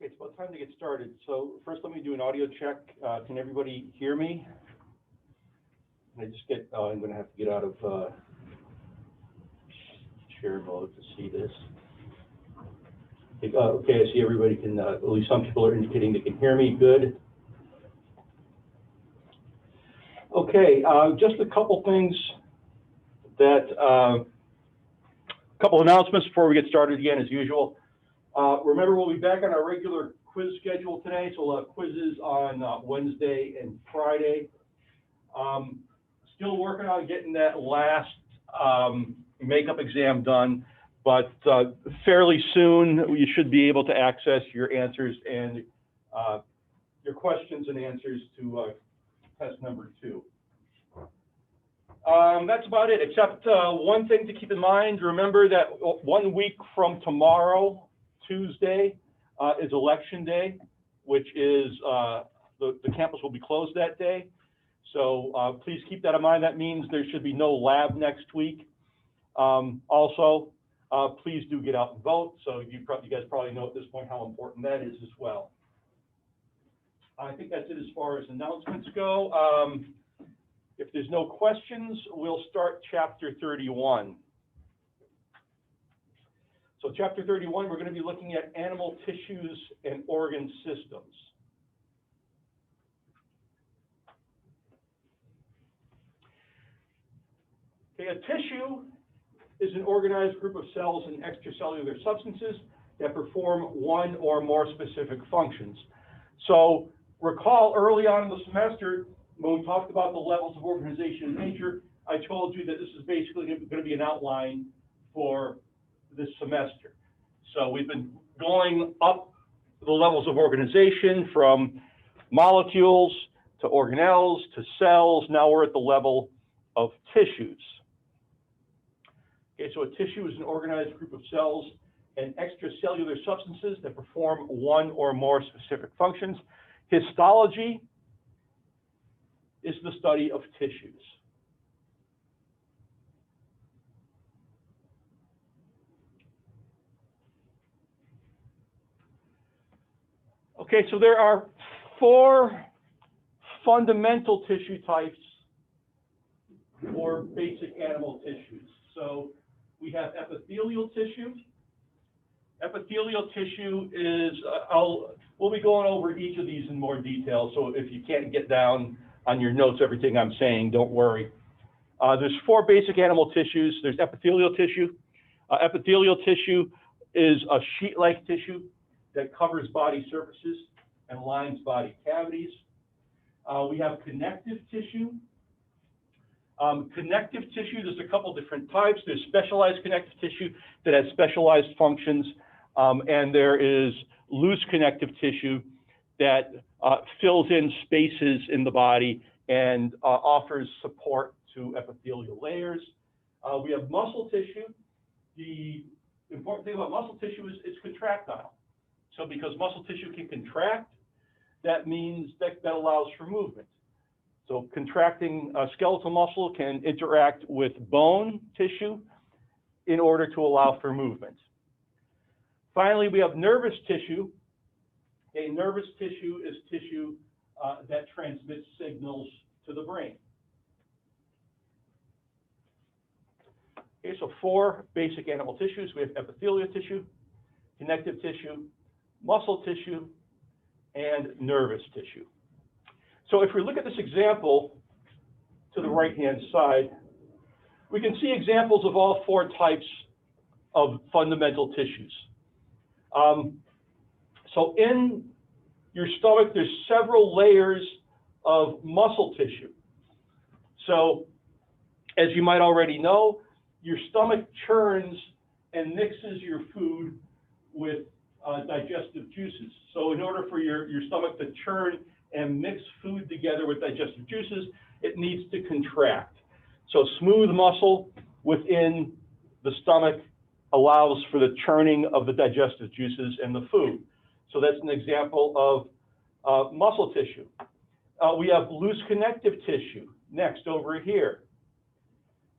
Okay, it's about time to get started. So first, let me do an audio check. Can everybody hear me? Can I just get, I'm going to have to get out of share mode to see this. Okay, I see everybody can, at least some people are indicating they can hear me. Good. Okay, just a couple things that, couple announcements before we get started again as usual. Remember, we'll be back on our regular quiz schedule today, so we'll have quizzes on Wednesday and Friday. Still working on getting that last makeup exam done, but fairly soon you should be able to access your answers and your questions and answers to test number 2. That's about it, except one thing to keep in mind. Remember that 1 week from tomorrow, Tuesday, is election day, which is the campus will be closed that day. So please keep that in mind. That means there should be no lab next week. Also, please do get out and vote. So you guys probably know at this point how important that is as well. I think that's it as far as announcements go. If there's no questions, we'll start chapter 31. So chapter 31, we're going to be looking at animal tissues and organ systems. Okay, a tissue is an organized group of cells and extracellular substances that perform one or more specific functions. So recall early on in the semester, when we talked about the levels of organization in nature, I told you that this is basically going to be an outline for this semester. So we've been going up the levels of organization from molecules to organelles to cells. Now we're at the level of tissues. Okay, so a tissue is an organized group of cells and extracellular substances that perform one or more specific functions. Histology is the study of tissues. Okay, so there are 4 fundamental tissue types or basic animal tissues. So we have epithelial tissue. Epithelial tissue is, we'll be going over each of these in more detail. So if you can't get down on your notes everything I'm saying, don't worry. There's 4 basic animal tissues. There's epithelial tissue. Epithelial tissue is a sheet-like tissue that covers body surfaces and lines body cavities. We have connective tissue. Connective tissue, there's a couple different types. There's specialized connective tissue that has specialized functions, and there is loose connective tissue that fills in spaces in the body and offers support to epithelial layers. We have muscle tissue. The important thing about muscle tissue is it's contractile. So because muscle tissue can contract, that means that allows for movement. So contracting skeletal muscle can interact with bone tissue in order to allow for movement. Finally, we have nervous tissue. A nervous tissue is tissue that transmits signals to the brain. Okay, so 4 basic animal tissues. We have epithelial tissue, connective tissue, muscle tissue, and nervous tissue. So if we look at this example to the right-hand side, we can see examples of all 4 types of fundamental tissues. So in your stomach, there's several layers of muscle tissue. So as you might already know, your stomach churns and mixes your food with digestive juices. So in order for your stomach to churn and mix food together with digestive juices, it needs to contract. So smooth muscle within the stomach allows for the churning of the digestive juices and the food. So that's an example of muscle tissue. We have loose connective tissue next over here.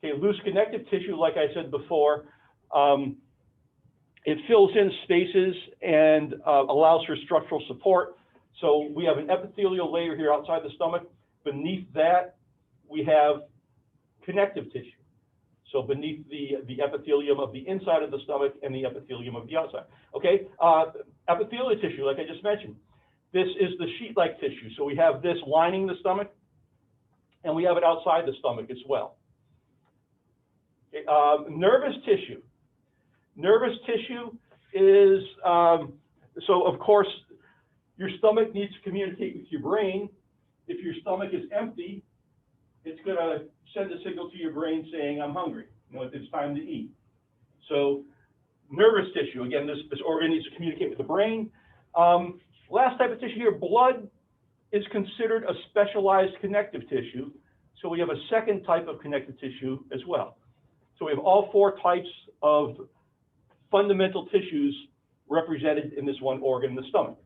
Okay, loose connective tissue, like I said before, It fills in spaces and allows for structural support. So we have an epithelial layer here outside the stomach. Beneath that, we have connective tissue. So beneath the epithelium of the inside of the stomach and the epithelium of the outside. Okay, epithelial tissue, like I just mentioned. This is the sheet-like tissue. So we have this lining the stomach, and we have it outside the stomach as well. Okay, nervous tissue. Nervous tissue is, so of course, your stomach needs to communicate with your brain. If your stomach is empty, it's going to send a signal to your brain saying, I'm hungry, you know, it's time to eat. So nervous tissue, again, this organ needs to communicate with the brain. Last type of tissue here, blood is considered a specialized connective tissue. So we have a second type of connective tissue as well. So we have all four types of fundamental tissues represented in this one organ, the stomach.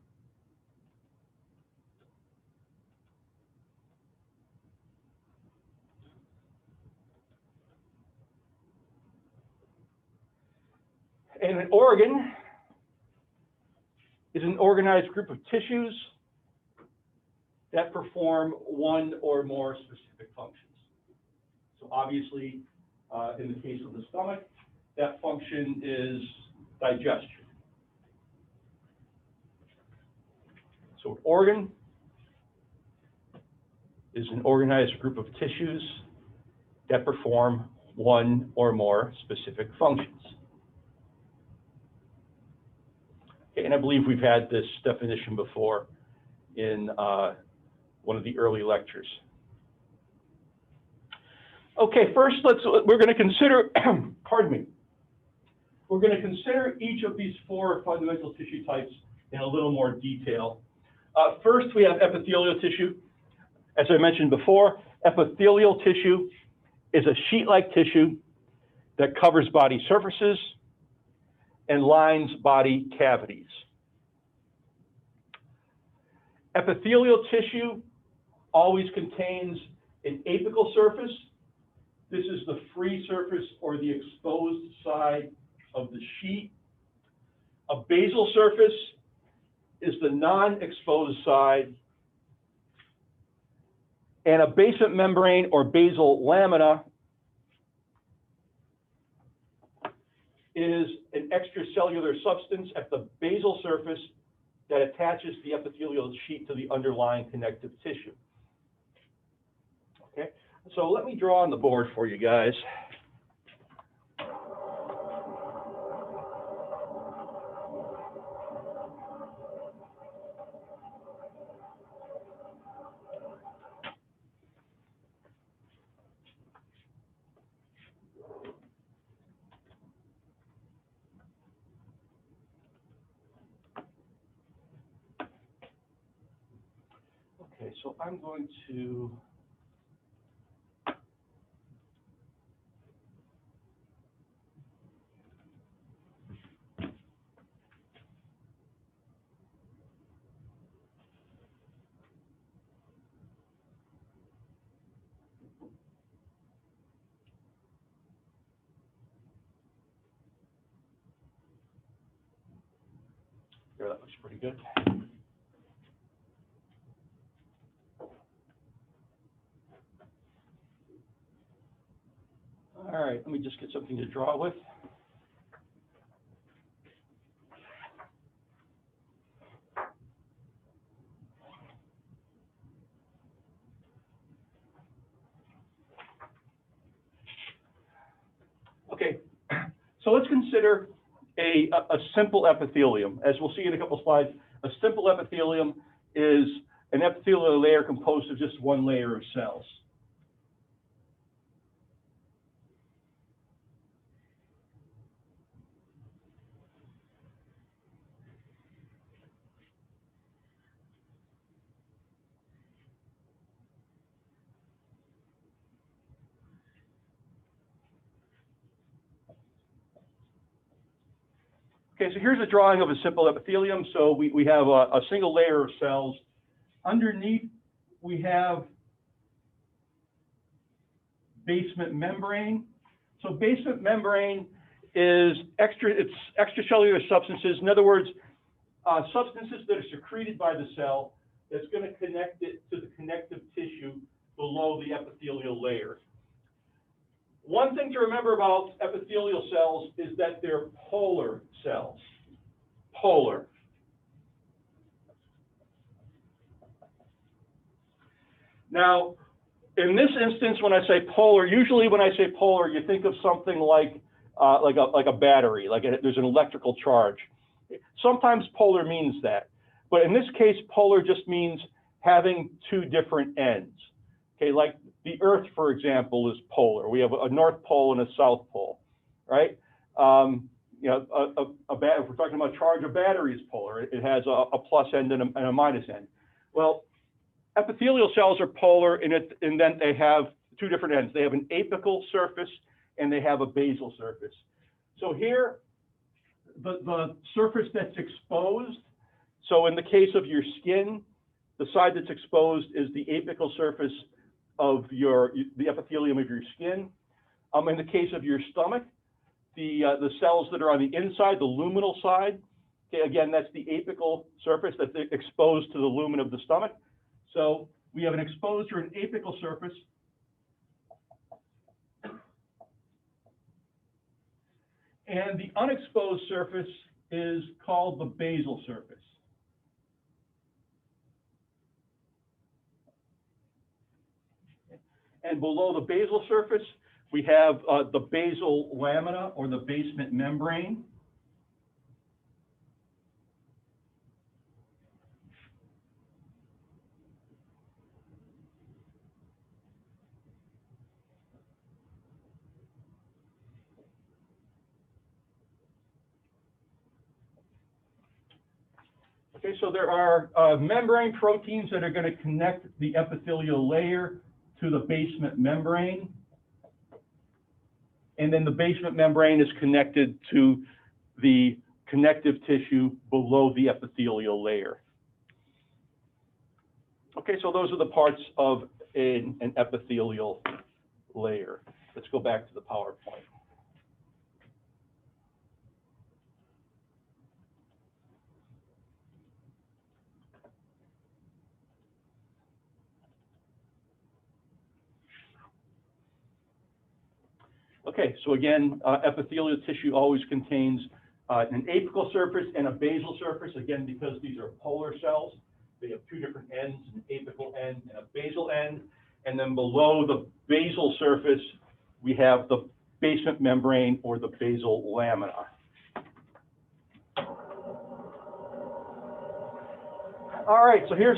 And an organ is an organized group of tissues that perform one or more specific functions. So obviously, in the case of the stomach, that function is digestion. So an organ is an organized group of tissues that perform one or more specific functions. Okay, and I believe we've had this definition before in one of the early lectures. Okay, first we're going to consider, pardon me, we're going to consider each of these four fundamental tissue types in a little more detail. First, we have epithelial tissue. As I mentioned before, epithelial tissue is a sheet-like tissue that covers body surfaces and lines body cavities. Epithelial tissue always contains an apical surface. This is the free surface or the exposed side of the sheet. A basal surface is the non-exposed side. And a basement membrane or basal lamina is an extracellular substance at the basal surface that attaches the epithelial sheet to the underlying connective tissue. Okay, so let me draw on the board for you guys. Okay, so I'm going to there, that looks pretty good. All right, let me just get something to draw with. Okay, so let's consider a simple epithelium. As we'll see in a couple slides, a simple epithelium is an epithelial layer composed of just one layer of cells. Okay, so here's a drawing of a simple epithelium. So we have a single layer of cells. Underneath, we have basement membrane. So basement membrane is it's extracellular substances. In other words, substances that are secreted by the cell that's going to connect it to the connective tissue below the epithelial layer. One thing to remember about epithelial cells is that they're polar cells. Polar. Now, in this instance, when I say polar, usually when I say polar, you think of something like a battery, there's an electrical charge. Sometimes polar means that, but in this case, polar just means having two different ends. Okay, like the Earth, for example, is polar. We have a North Pole and a South Pole, right? You know, if we're talking about charge, a battery is polar. It has a plus end and a minus end. Well, epithelial cells are polar, and then they have two different ends. They have an apical surface and they have a basal surface. So here, the surface that's exposed, so in the case of your skin, the side that's exposed is the apical surface of the epithelium of your skin. In the case of your stomach, the cells that are on the inside, the luminal side, okay, again, that's the apical surface that's exposed to the lumen of the stomach. So we have an exposed or an apical surface. And the unexposed surface is called the basal surface. And below the basal surface, we have the basal lamina or the basement membrane. Okay, so there are membrane proteins that are going to connect the epithelial layer to the basement membrane. And then the basement membrane is connected to the connective tissue below the epithelial layer. Okay, so those are the parts of an epithelial layer. Let's go back to the PowerPoint. Okay, so again, epithelial tissue always contains an apical surface and a basal surface, again, because these are polar cells. They have two different ends, an apical end and a basal end. And then below the basal surface, we have the basement membrane or the basal lamina. All right, so here's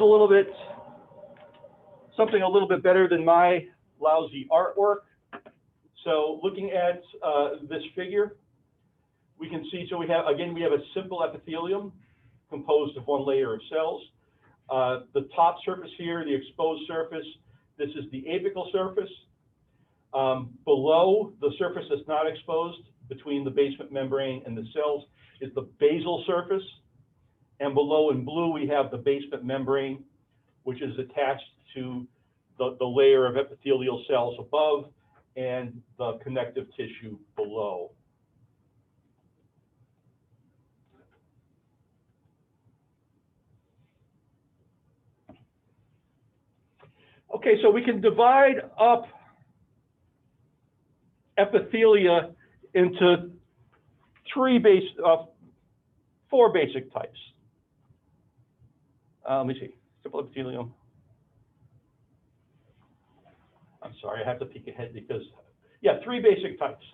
something a little bit better than my lousy artwork. So looking at this figure, we can see, so we have a simple epithelium composed of one layer of cells. The top surface here, the exposed surface, this is the apical surface. Below the surface that's not exposed, between the basement membrane and the cells, is the basal surface. And below in blue, we have the basement membrane, which is attached to the layer of epithelial cells above and the connective tissue below. Okay, so we can divide up epithelia into four basic types. Let me see, simple epithelium. I'm sorry, I have to peek ahead because, yeah, three basic types.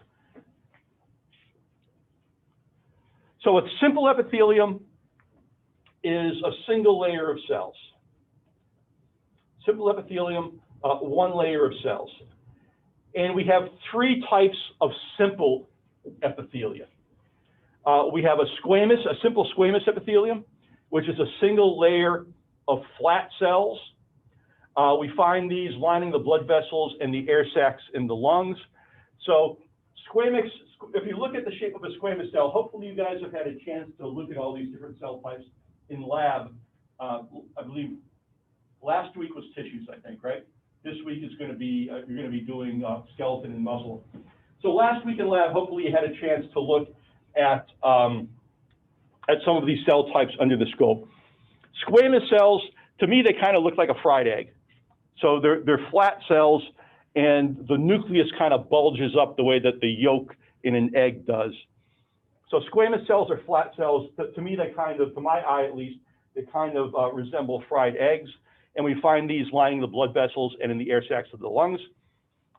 So a simple epithelium is a single layer of cells. Simple epithelium, one layer of cells. And we have three types of simple epithelia. We have a simple squamous epithelium, which is a single layer of flat cells. We find these lining the blood vessels and the air sacs in the lungs. So squamous, if you look at the shape of a squamous cell, hopefully you guys have had a chance to look at all these different cell types in lab. I believe last week was tissues, I think, right? This week is going to be, you're going to be doing skeleton and muscle. So last week in lab, hopefully you had a chance to look at some of these cell types under the scope. Squamous cells, to me, they kind of look like a fried egg. So they're flat cells, and the nucleus kind of bulges up the way that the yolk in an egg does. So squamous cells are flat cells. To me, they kind of, to my eye at least, they kind of resemble fried eggs. And we find these lining the blood vessels and in the air sacs of the lungs.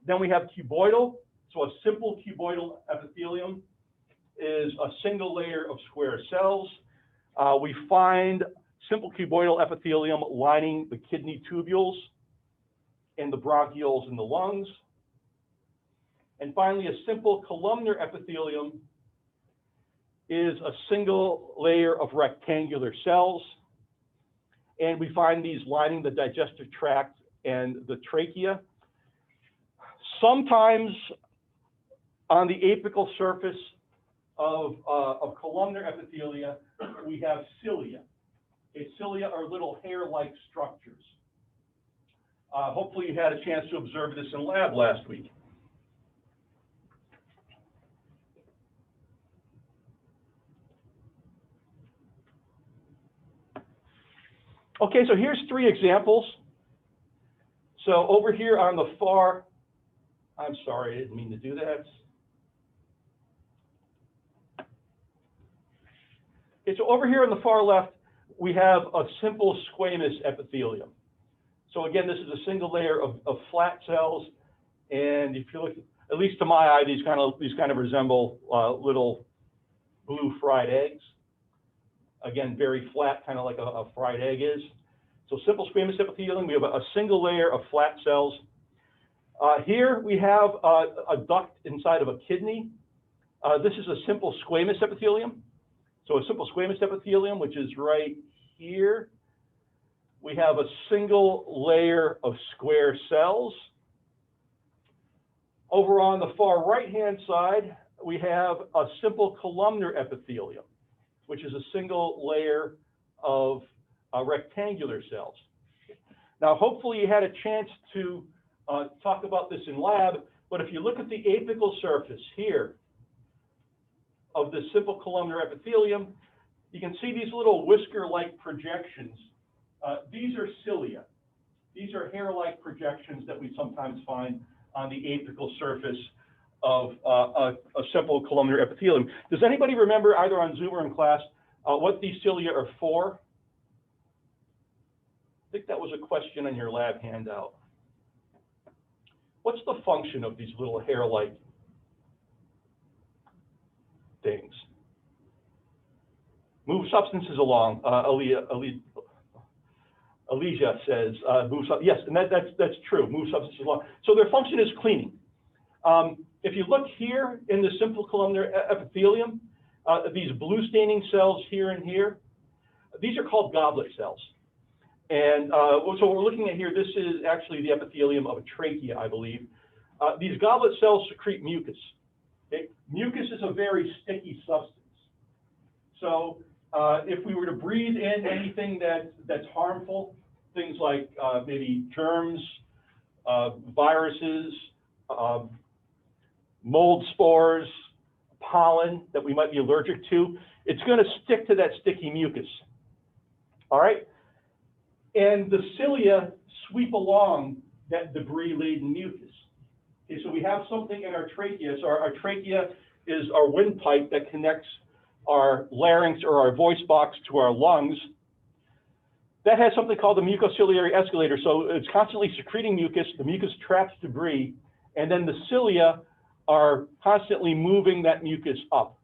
Then we have cuboidal. So a simple cuboidal epithelium is a single layer of square cells. We find simple cuboidal epithelium lining the kidney tubules and the bronchioles in the lungs. And finally, a simple columnar epithelium is a single layer of rectangular cells. And we find these lining the digestive tract and the trachea. Sometimes on the apical surface of columnar epithelia, we have cilia. Okay, cilia are little hair-like structures. Hopefully you had a chance to observe this in lab last week. Okay, so here's 3 examples. So over here on the far, I'm sorry, I didn't mean to do that. Okay, so over here on the far left, we have a simple squamous epithelium. So again, this is a single layer of flat cells, and if you look, at least to my eye, these kind of resemble little blue fried eggs. Again, very flat, kind of like a fried egg is. So simple squamous epithelium, we have a single layer of flat cells. Here we have a duct inside of a kidney. This is a simple squamous epithelium. So a simple squamous epithelium, which is right here. We have a single layer of square cells. Over on the far right-hand side, we have a simple columnar epithelium, which is a single layer of rectangular cells. Now, hopefully you had a chance to talk about this in lab, but if you look at the apical surface here of the simple columnar epithelium, you can see these little whisker-like projections. These are cilia. These are hair-like projections that we sometimes find on the apical surface of a simple columnar epithelium. Does anybody remember, either on Zoom or in class, what these cilia are for? I think that was a question on your lab handout. What's the function of these little hair-like things? Move substances along. Alicia says, yes, and that's true, move substances along. So their function is cleaning. If you look here in the simple columnar epithelium, these blue staining cells here and here, these are called goblet cells. And so what we're looking at here, this is actually the epithelium of a trachea, I believe. These goblet cells secrete mucus. Okay? Mucus is a very sticky substance. So if we were to breathe in anything that's harmful, things like maybe germs, viruses, mold spores, pollen that we might be allergic to, it's going to stick to that sticky mucus. All right? And the cilia sweep along that debris-laden mucus. Okay, so we have something in our trachea. So our trachea is our windpipe that connects our larynx or our voice box to our lungs. That has something called the mucociliary escalator. So it's constantly secreting mucus. The mucus traps debris, and then the cilia are constantly moving that mucus up.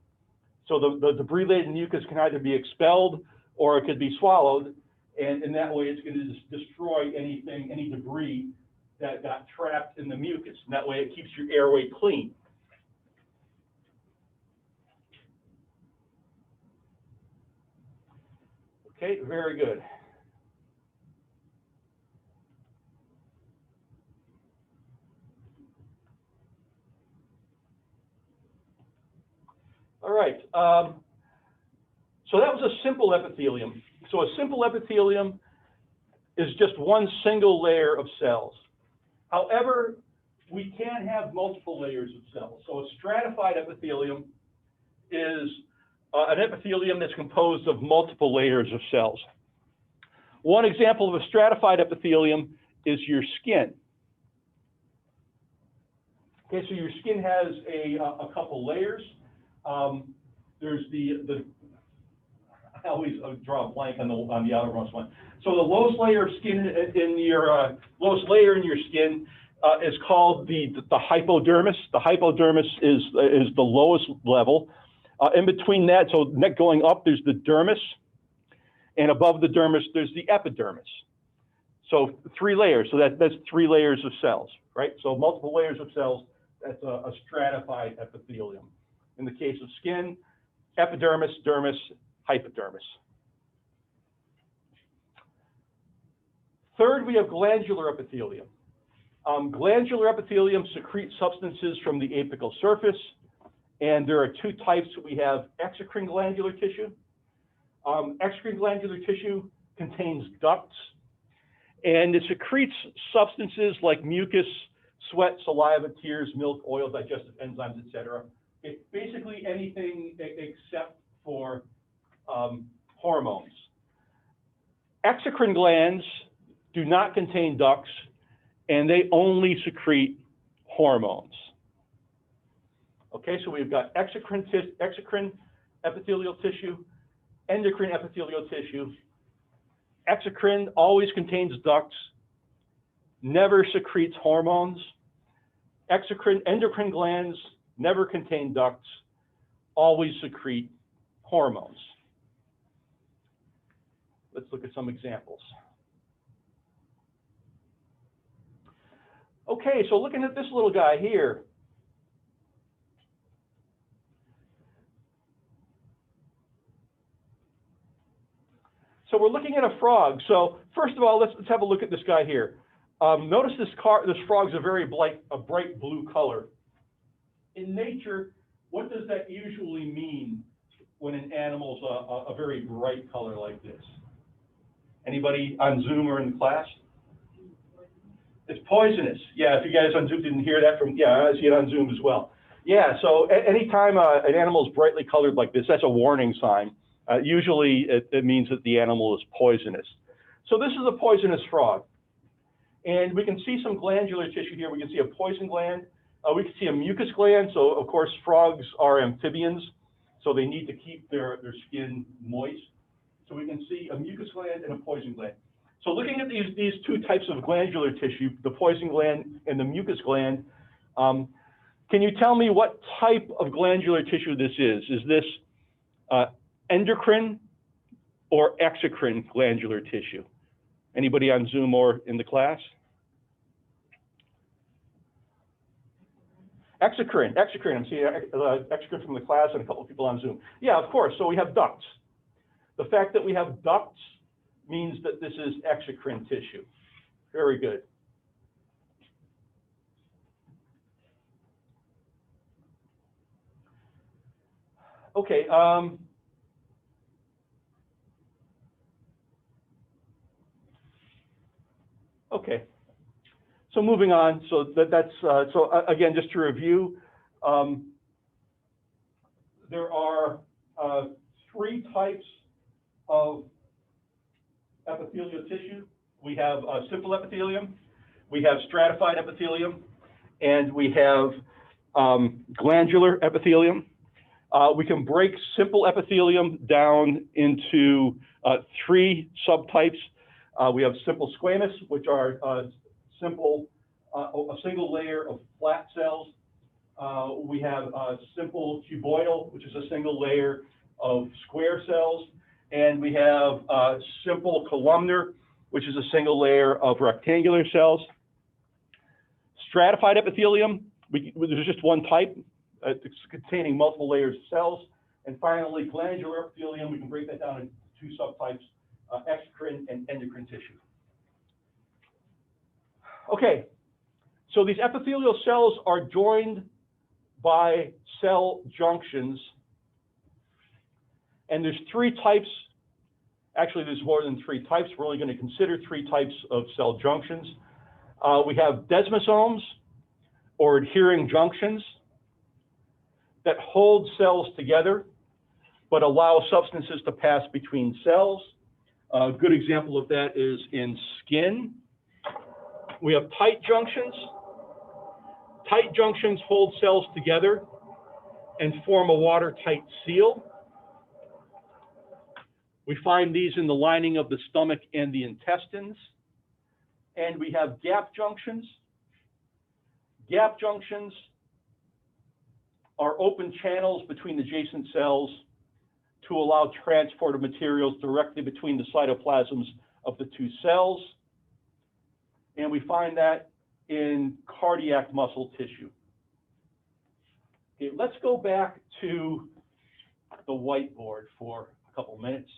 So the debris-laden mucus can either be expelled or it could be swallowed. And in that way, it's going to destroy any debris that got trapped in the mucus. And that way, it keeps your airway clean. Okay, very good. All right. So that was a simple epithelium. So a simple epithelium is just one single layer of cells. However, we can have multiple layers of cells. So a stratified epithelium is an epithelium that's composed of multiple layers of cells. One example of a stratified epithelium is your skin. Okay, so your skin has a couple layers. There's I always draw a blank on the outermost one. So the lowest layer of skin in your lowest layer in your skin is called the hypodermis. The hypodermis is the lowest level. In between that, so neck going up, there's the dermis, and above the dermis, there's the epidermis. So 3 layers. So that's 3 layers of cells, right? So multiple layers of cells. That's a stratified epithelium. In the case of skin, epidermis, dermis, hypodermis. Third, we have glandular epithelium. Glandular epithelium secretes substances from the apical surface, and there are 2 types. We have exocrine glandular tissue. Exocrine glandular tissue contains ducts, and it secretes substances like mucus, sweat, saliva, tears, milk, oil, digestive enzymes, etc. It's basically anything except for hormones. Exocrine glands do not contain ducts, and they only secrete hormones. Okay, so we've got exocrine epithelial tissue, endocrine epithelial tissue. Exocrine always contains ducts, never secretes hormones. Endocrine glands never contain ducts, always secrete hormones. Let's look at some examples. Okay, so looking at this little guy here, so we're looking at a frog. So first of all, let's have a look at this guy here. Notice this frog's a very bright blue color. In nature, what does that usually mean when an animal's a very bright color like this? Anybody on Zoom or in the class? It's poisonous. Yeah, if you guys on Zoom didn't hear that I see it on Zoom as well. Yeah, so anytime an animal is brightly colored like this, that's a warning sign. Usually it means that the animal is poisonous. So this is a poisonous frog. And we can see some glandular tissue here. We can see a poison gland. We can see a mucus gland. So of course, frogs are amphibians, so they need to keep their skin moist. So we can see a mucus gland and a poison gland. So looking at these 2 types of glandular tissue, the poison gland and the mucus gland, can you tell me what type of glandular tissue this is? Is this endocrine or exocrine glandular tissue? Anybody on Zoom or in the class? Exocrine. I'm seeing exocrine from the class and a couple of people on Zoom. Yeah, of course. So we have ducts. The fact that we have ducts means that this is exocrine tissue. Very good. Okay. Okay. So moving on. So again, just to review, there are 3 types of epithelial tissue. We have simple epithelium, we have stratified epithelium, and we have glandular epithelium. We can break simple epithelium down into 3 subtypes. We have simple squamous, which are a single layer of flat cells. We have simple cuboidal, which is a single layer of square cells. And we have simple columnar, which is a single layer of rectangular cells. Stratified epithelium, there's just one type. It's containing multiple layers of cells. And finally, glandular epithelium, we can break that down into 2 subtypes, exocrine and endocrine tissue. Okay, so these epithelial cells are joined by cell junctions. And there's 3 types. Actually, there's more than 3 types. We're only going to consider 3 types of cell junctions. We have desmosomes, or adhering junctions that hold cells together but allow substances to pass between cells. A good example of that is in skin. We have tight junctions. Tight junctions hold cells together and form a watertight seal. We find these in the lining of the stomach and the intestines. And we have gap junctions. Gap junctions are open channels between adjacent cells to allow transport of materials directly between the cytoplasms of the two cells. And we find that in cardiac muscle tissue. Okay, let's go back to the whiteboard for a couple minutes.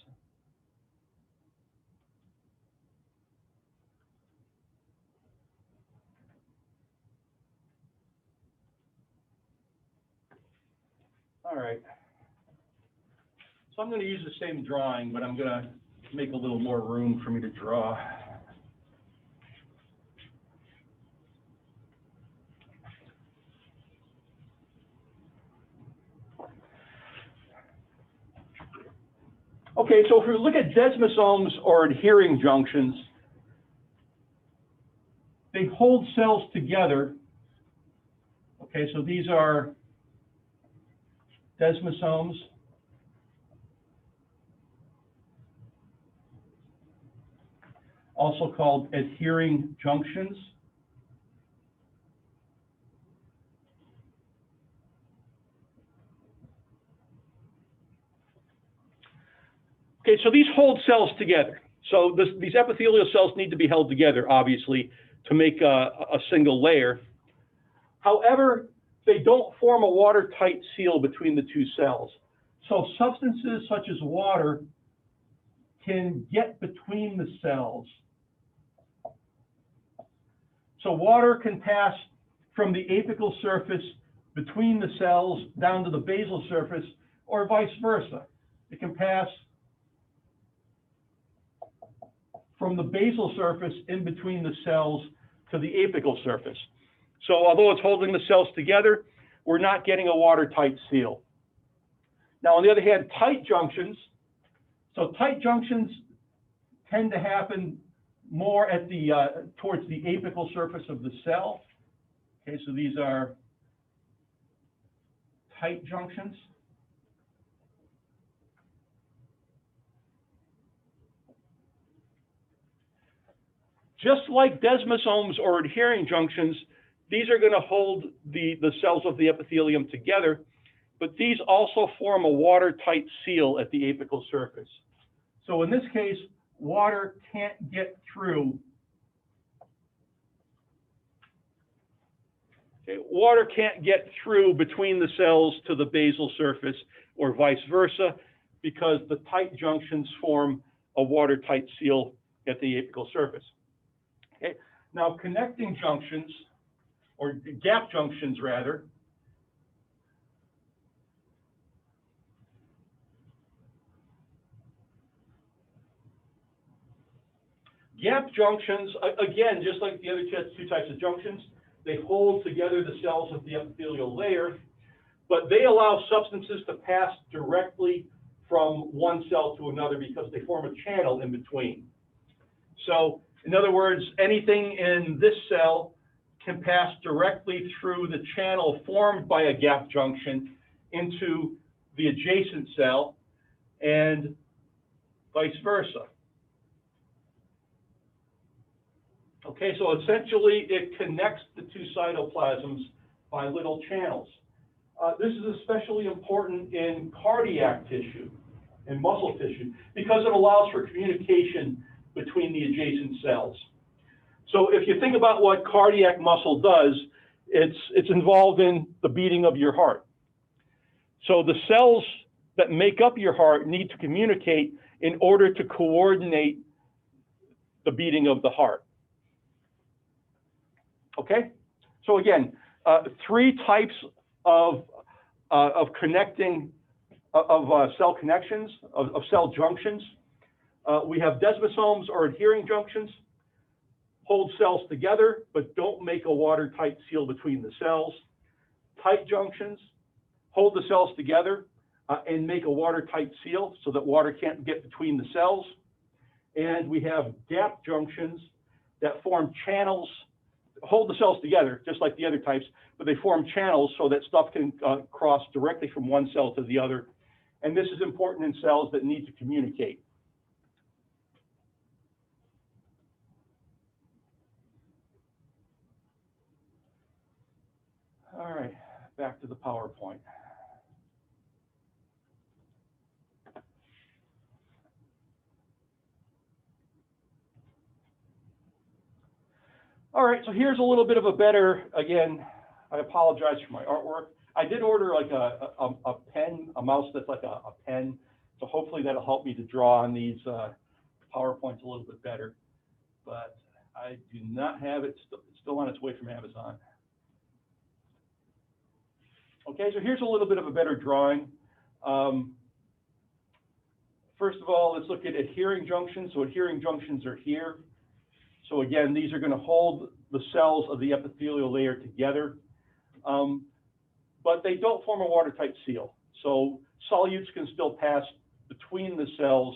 All right. So I'm going to use the same drawing, but I'm going to make a little more room for me to draw. Okay, so if we look at desmosomes or adhering junctions, they hold cells together. Okay, so these are desmosomes. Also called adhering junctions. Okay, so these hold cells together. So these epithelial cells need to be held together, obviously, to make a single layer. However, they don't form a watertight seal between the two cells. So substances such as water can get between the cells. So water can pass from the apical surface between the cells down to the basal surface, or vice versa. It can pass from the basal surface in between the cells to the apical surface. So although it's holding the cells together, we're not getting a watertight seal. Now, on the other hand, tight junctions, so tight junctions tend to happen more at the towards the apical surface of the cell. Okay, so these are tight junctions. Just like desmosomes or adhering junctions, these are going to hold the cells of the epithelium together, but these also form a watertight seal at the apical surface. So in this case, water can't get through. Okay, water can't get through between the cells to the basal surface or vice versa, because the tight junctions form a watertight seal at the apical surface. Okay. Now, connecting junctions, or gap junctions rather, gap junctions, again, just like the other two types of junctions, they hold together the cells of the epithelial layer, but they allow substances to pass directly from one cell to another because they form a channel in between. So, in other words, anything in this cell can pass directly through the channel formed by a gap junction into the adjacent cell, and vice versa. Okay, so essentially it connects the two cytoplasms by little channels. This is especially important in cardiac tissue and muscle tissue because it allows for communication between the adjacent cells. So if you think about what cardiac muscle does, it's involved in the beating of your heart. So the cells that make up your heart need to communicate in order to coordinate the beating of the heart. Okay? So again, three types of connecting, cell connections, of cell junctions. We have desmosomes or adhering junctions, hold cells together, but don't make a watertight seal between the cells. Tight junctions hold the cells together and make a watertight seal so that water can't get between the cells. And we have gap junctions that form channels, hold the cells together, just like the other types, but they form channels so that stuff can cross directly from one cell to the other. And this is important in cells that need to communicate. All right, back to the PowerPoint. All right, so here's a little bit of a better, again, I apologize for my artwork. I did order like a pen, a mouse that's like a pen, so hopefully that'll help me to draw on these PowerPoints a little bit better. But I do not have it, it's still on its way from Amazon. Okay, so here's a little bit of a better drawing. First of all, let's look at adhering junctions. So adhering junctions are here. So again, these are going to hold the cells of the epithelial layer together, but they don't form a watertight seal. So solutes can still pass between the cells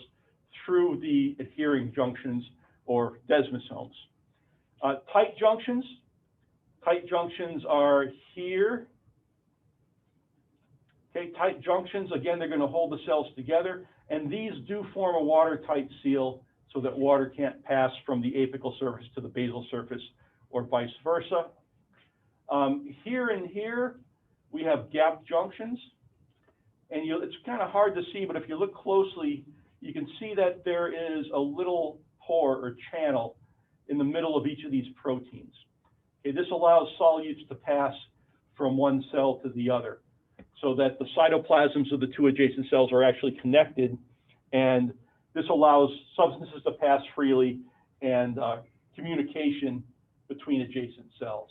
through the adhering junctions or desmosomes. Tight junctions are here. Okay, tight junctions, again, they're going to hold the cells together, and these do form a watertight seal so that water can't pass from the apical surface to the basal surface or vice versa. Here and here, we have gap junctions, and it's kind of hard to see, but if you look closely, you can see that there is a little pore or channel in the middle of each of these proteins. Okay, this allows solutes to pass from one cell to the other, so that the cytoplasms of the two adjacent cells are actually connected, and this allows substances to pass freely and communication between adjacent cells.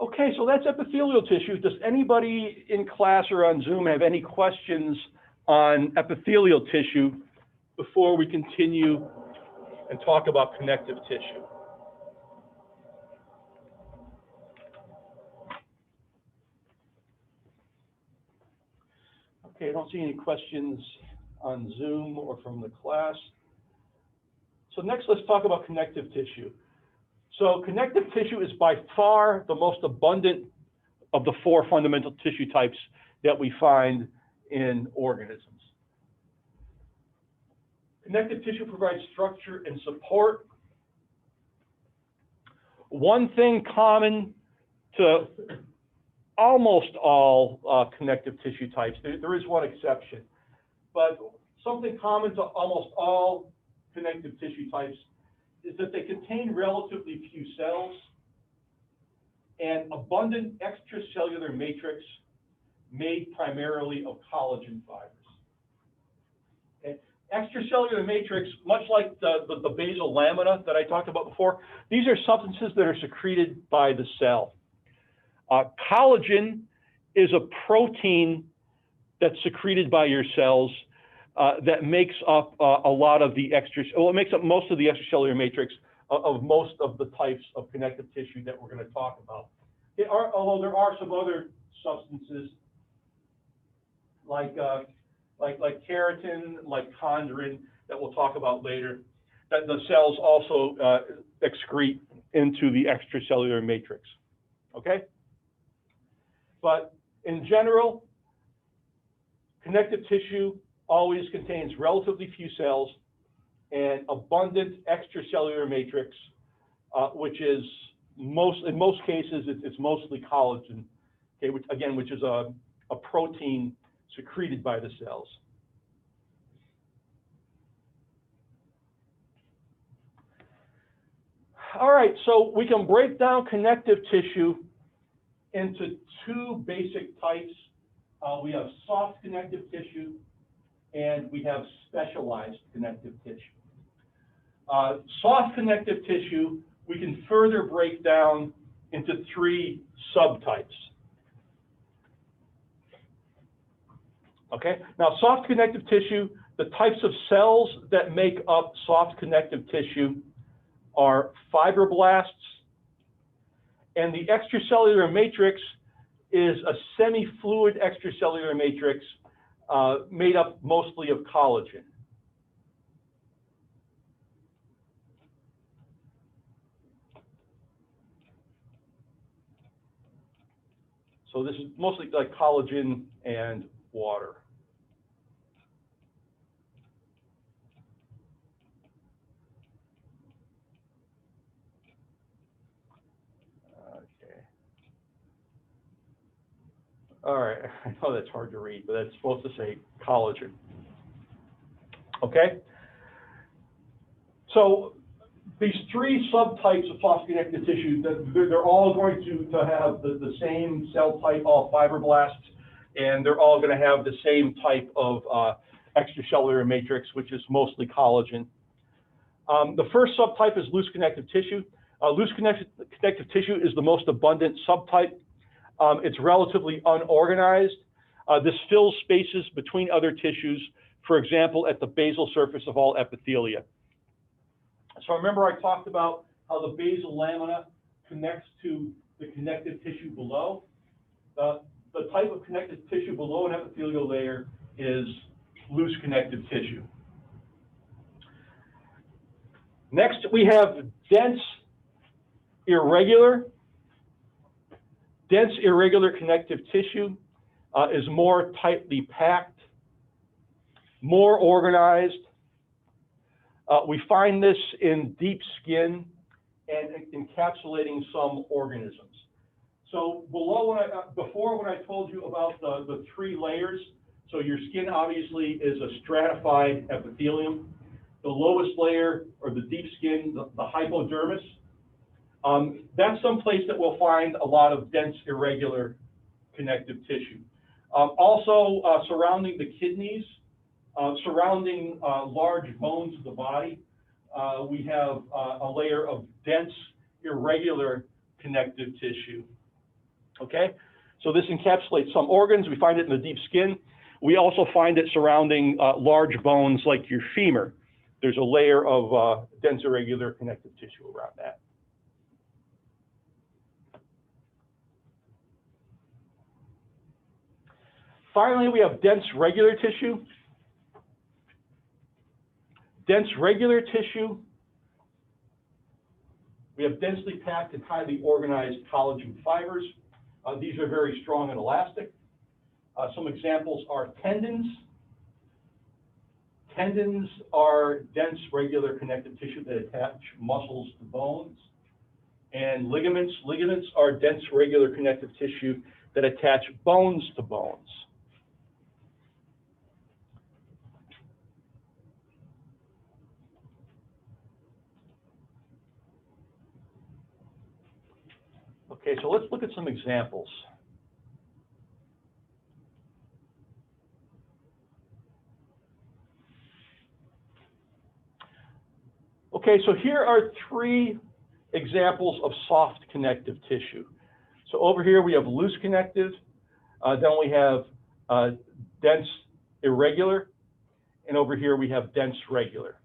Okay, so that's epithelial tissue. Does anybody in class or on Zoom have any questions on epithelial tissue before we continue and talk about connective tissue? Okay, I don't see any questions on Zoom or from the class. So next, let's talk about connective tissue. So connective tissue is by far the most abundant of the four fundamental tissue types that we find in organisms. Connective tissue provides structure and support. One thing common to almost all connective tissue types, there is one exception, but something common to almost all connective tissue types is that they contain relatively few cells and abundant extracellular matrix made primarily of collagen fibers. Okay. Extracellular matrix, much like the basal lamina that I talked about before, these are substances that are secreted by the cell. Collagen is a protein that's secreted by your cells that makes up a lot of the it makes up most of the extracellular matrix of most of the types of connective tissue that we're going to talk about. Although there are some other substances like keratin, like chondrin, that we'll talk about later, that the cells also excrete into the extracellular matrix. Okay? But in general, connective tissue always contains relatively few cells and abundant extracellular matrix, which is in most cases, it's mostly collagen, okay, which is a protein secreted by the cells. All right, so we can break down connective tissue into two basic types. We have soft connective tissue and we have specialized connective tissue. Soft connective tissue, we can further break down into three subtypes. Okay, now soft connective tissue, the types of cells that make up soft connective tissue are fibroblasts, and the extracellular matrix is a semi-fluid extracellular matrix made up mostly of collagen. So this is mostly like collagen and water. Okay. All right, I know that's hard to read, but that's supposed to say collagen. Okay? So these three subtypes of soft connective tissue, they're all going to have the same cell type, all fibroblasts, and they're all going to have the same type of extracellular matrix, which is mostly collagen. The first subtype is loose connective tissue. Loose connective tissue is the most abundant subtype. It's relatively unorganized. This fills spaces between other tissues, for example, at the basal surface of all epithelia. So remember I talked about how the basal lamina connects to the connective tissue below. The type of connective tissue below an epithelial layer is loose connective tissue. Next, we have dense, irregular. Dense, irregular connective tissue is more tightly packed, more organized. We find this in deep skin and encapsulating some organisms. So before when I told you about the three layers, so your skin obviously is a stratified epithelium. The lowest layer, or the deep skin, the hypodermis, that's some place that we'll find a lot of dense, irregular connective tissue. Also, surrounding the kidneys, surrounding large bones of the body, we have a layer of dense, irregular connective tissue. Okay, so this encapsulates some organs. We find it in the deep skin. We also find it surrounding large bones like your femur. There's a layer of dense, irregular connective tissue around that. Finally, we have dense regular tissue. Dense regular tissue, we have densely packed and highly organized collagen fibers. These are very strong and elastic. Some examples are tendons. Tendons are dense regular connective tissue that attach muscles to bones. And ligaments, ligaments are dense regular connective tissue that attach bones to bones. Okay, so let's look at some examples. Okay, so here are three examples of soft connective tissue. So over here we have loose connective, then we have dense irregular, and over here we have dense regular.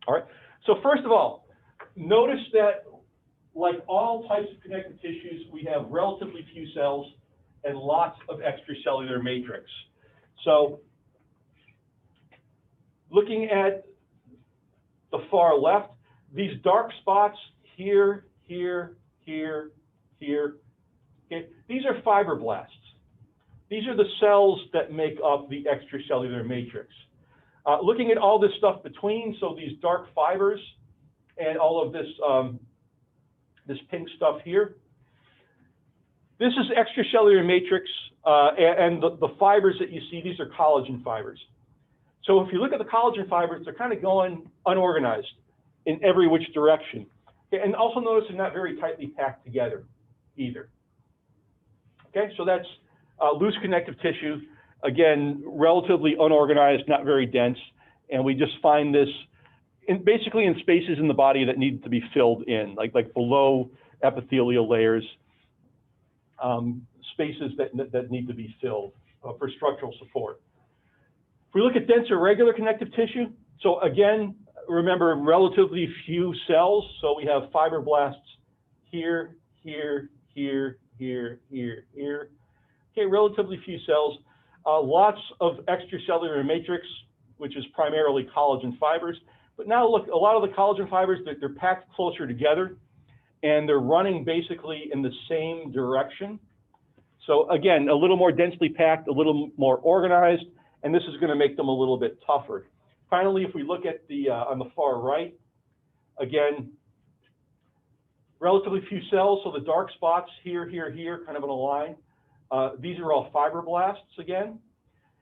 All right, so first of all, notice that like all types of connective tissues, we have relatively few cells and lots of extracellular matrix. So looking at the far left, these dark spots here, here, here, here, okay, these are fibroblasts. These are the cells that make up the extracellular matrix. Looking at all this stuff between, so these dark fibers and all of this, this pink stuff here, this is extracellular matrix, and the fibers that you see, these are collagen fibers. So if you look at the collagen fibers, they're kind of going unorganized in every which direction. Okay, and also notice they're not very tightly packed together either. Okay, so that's loose connective tissue. Again, relatively unorganized, not very dense, and we just find this basically in spaces in the body that need to be filled in, like below epithelial layers, spaces that need to be filled. for structural support. If we look at dense irregular connective tissue, so again, remember relatively few cells. So we have fibroblasts here, here, here, here, here, here. Okay, relatively few cells. Lots of extracellular matrix, which is primarily collagen fibers. But now look, a lot of the collagen fibers, they're packed closer together, and they're running basically in the same direction. So again, a little more densely packed, a little more organized, and this is going to make them a little bit tougher. Finally, if we look at the on the far right, again, relatively few cells, so the dark spots here, here, here, kind of in a line. These are all fibroblasts again.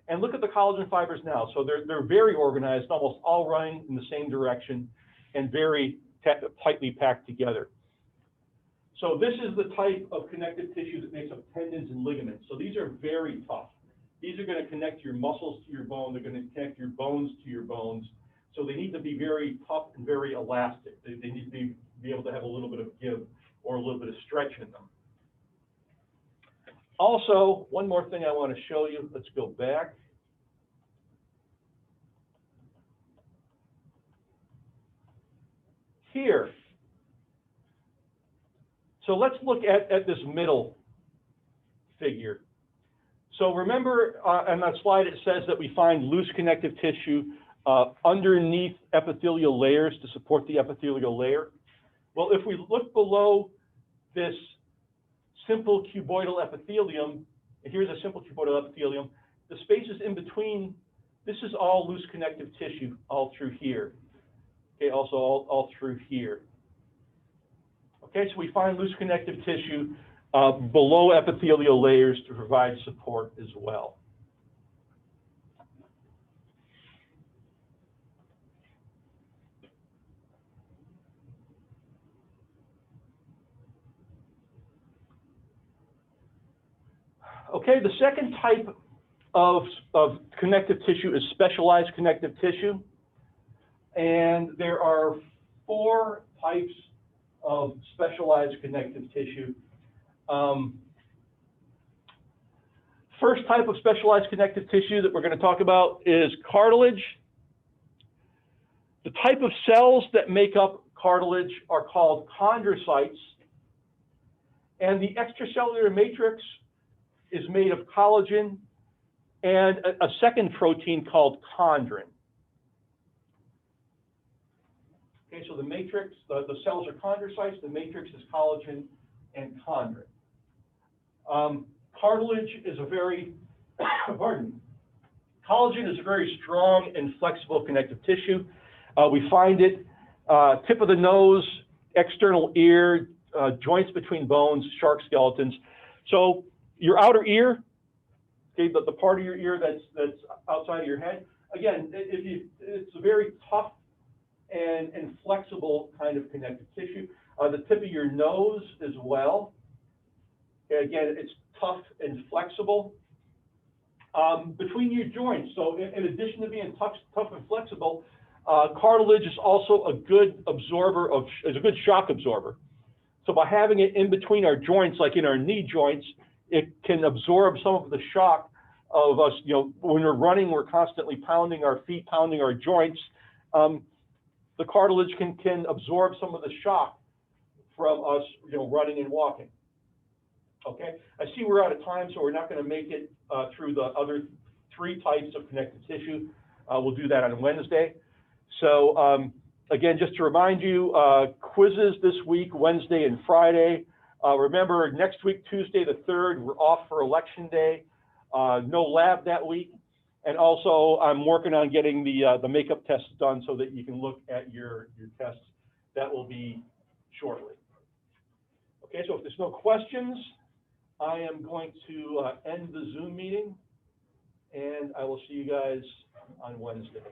And look at the collagen fibers now. So they're very organized, almost all running in the same direction and very tightly packed together. So this is the type of connective tissue that makes up tendons and ligaments. So these are very tough. These are going to connect your muscles to your bone. They're going to connect your bones to your bones. So they need to be very tough and very elastic. They need to be able to have a little bit of give or a little bit of stretch in them. Also, one more thing I want to show you. Let's go back. Here. So let's look at this middle figure. So remember on that slide, it says that we find loose connective tissue underneath epithelial layers to support the epithelial layer. Well, if we look below this simple cuboidal epithelium, and here's a simple cuboidal epithelium, the spaces in between, this is all loose connective tissue all through here. Okay, also all through here. Okay, so we find loose connective tissue below epithelial layers to provide support as well. Okay, the second type of connective tissue is specialized connective tissue. And there are 4 types of specialized connective tissue. First type of specialized connective tissue that we're going to talk about is cartilage. The type of cells that make up cartilage are called chondrocytes. And the extracellular matrix is made of collagen and a second protein called chondrin. Okay, so the matrix, the cells are chondrocytes, the matrix is collagen and chondrin. Cartilage is a very, collagen is a very strong and flexible connective tissue. We find it tip of the nose, external ear, joints between bones, shark skeletons. So your outer ear, okay, the part of your ear that's outside of your head, again, it's a very tough and flexible kind of connective tissue. The tip of your nose as well. Again, it's tough and flexible. Between your joints, so in addition to being tough and flexible, cartilage is also a good absorber is a good shock absorber. So by having it in between our joints, like in our knee joints, it can absorb some of the shock of us. You know, when we're running, we're constantly pounding our feet, pounding our joints. The cartilage can absorb some of the shock from us, you know, running and walking. Okay, I see we're out of time, so we're not going to make it through the other 3 types of connective tissue. We'll do that on Wednesday. So again, just to remind you, quizzes this week, Wednesday and Friday. Remember, next week, Tuesday the 3rd, we're off for Election Day. No lab that week. And also, I'm working on getting the makeup tests done so that you can look at your tests. That will be shortly. Okay, so if there's no questions, I am going to end the Zoom meeting, and I will see you guys on Wednesday.